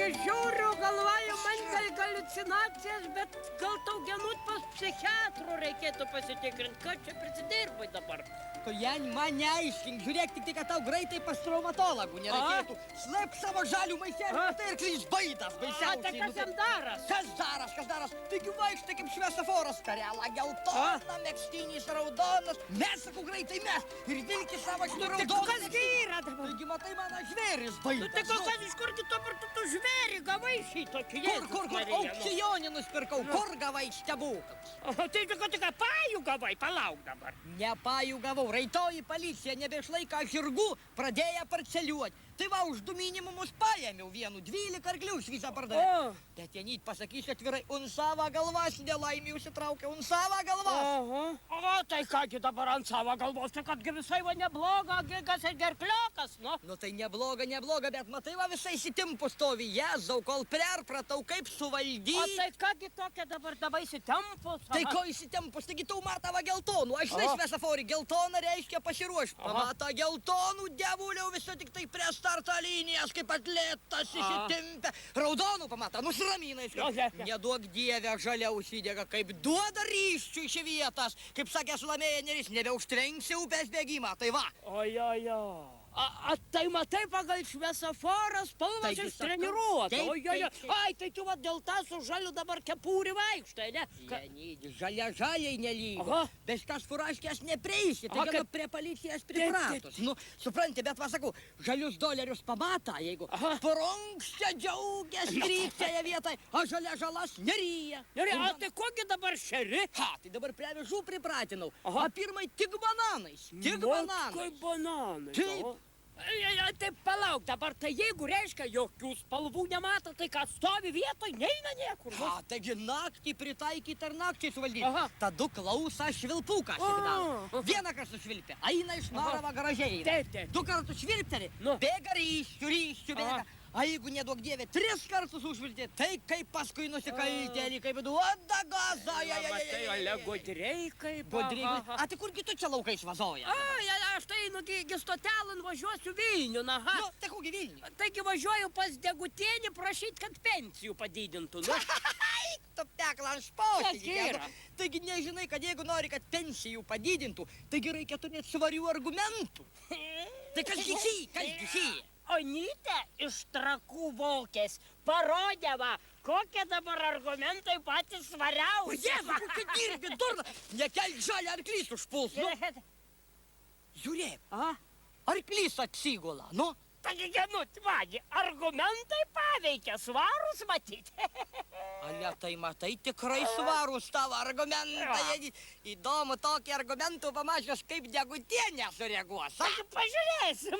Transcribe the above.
Taigi žiūriu, galvoju, man gal haliucinacijas, bet gal tau genut pas psichiatrų reikėtų pasitikrinti. Ką čia prisidirbai dabar? Tu, Jan, man neaiškink, žiūrėk tik, kad tau greitai pas traumatologų nereikėtų. Slėpk savo žalių maišelį, tai arklys baidas baisiausiai. Tai kas jam daras? Kas daras? Taigi vaikštai kaip šviesoforas, karela geltona, megztinis raudonas. Mes, sakau, greitai mes ir vilki savo šitą raudoną. Tai kas yra dabar? Taigi, matai, mano žvėris baidas. Tai kas iš kurgi tu žvėrį gavai šitokį? Kur? Aukcijonį nusipirkau. Kur gavai stebukams? Tai tik pajų gavai, palauk dabar. Ne pajų gavau. Raitoji policija nebeišlaika žirgų, pradėjo parceliuoti. Tai va, už 2 minimumus paėmiau 12 arklių iš visą pardavę. Bet Janit, pasakysiu atvirai, savo galvas nelaimį užsitraukė, savo galvas. O, tai kągi dabar ant savo galvos, tai kadgi visai va nebloga, gigas ir gerkliokas, nu. Nu tai nebloga, bet matai va visai įsitimpus stovi, Jėzau, kol perpratau, kaip suvaldyti. O tai kągi tokia dabar įsitimpus? Tai ko įsitimpus, taigi tau matava geltonų, aš žinai šviesoforį, geltona reiškia pasiruošti. Pamata geltonų, devuliau viso tik tai prie starto linijas, kaip atletas įsitimpę. Raudonų pamata, nusiramina iš karto. Neduok Dieve, žalia užsidega, kaip duoda ryščių iš vietas. Kaip sakė Šlamėja Neris, nebeužtrenksi upės bėgimą, tai va. Tai matai pagal šviesoforą spalvas ištreniruota. Ai, tai tu va dėl tą su žaliu dabar kepūrį vaikštai, ne? Janit, žaliai nelygu. Bez kas furaškės neprieisi, tai gana prie policijos pripratus. Nu, supranti, bet va sakau, žalius dolerius pamata, jeigu prunkščia džiaugės kryptėje vietoj, o žalas neryja. O tai kogi dabar šeri? Tai dabar prie avižų pripratinau. O pirmai tik bananais. Tik bananais. Kaip bananais. Taip. Taip, palauk dabar, tai jeigu reiškia, jokių spalvų nemato, tai ką stovi vietoj, neina niekur. Taigi naktį pritaikyti ar nakčiai suvaldyti. Tadu klausa švilpuką signalą. Vieną kartą švilpė, eina iš Narava garažiai. Taip. 2 kartus švilpteri, bėga ryščių bėga. A jeigu neduok Dieve 3 kartus užviltė, tai kaip paskui nusikaltėlį, kaip duoda gazą. Matai, ale gudriai kaip. A tai kurgi tu čia laukai išvazoja? Aš tai nugi stotelin važiuosiu Vilnių, Tai kogi Vilnių? Taigi važiuoju pas Degutienį prašyti, kad pensijų padidintų. Tu pekla ant špauti. Taigi nežinai, kad jeigu nori, kad pensijų padidintų, taigi reikia turėti svarių argumentų. Tai kas gi? Onytė iš Trakų Vokės parodė va, kokie dabar argumentai patys svariausi. Jėzu, kokia dirbi, durna. Nekelk žalį, arklys užpuls. Žiūrėk, arklys atsigula, nu. Taigi, Genut, vagi, argumentai paveikia, svarus matyti. Ale, tai matai, tikrai svarus tavo argumentai. Įdomu, tokį argumentų pamačius, kaip Degutienė sureaguos. Pažiūrėsim.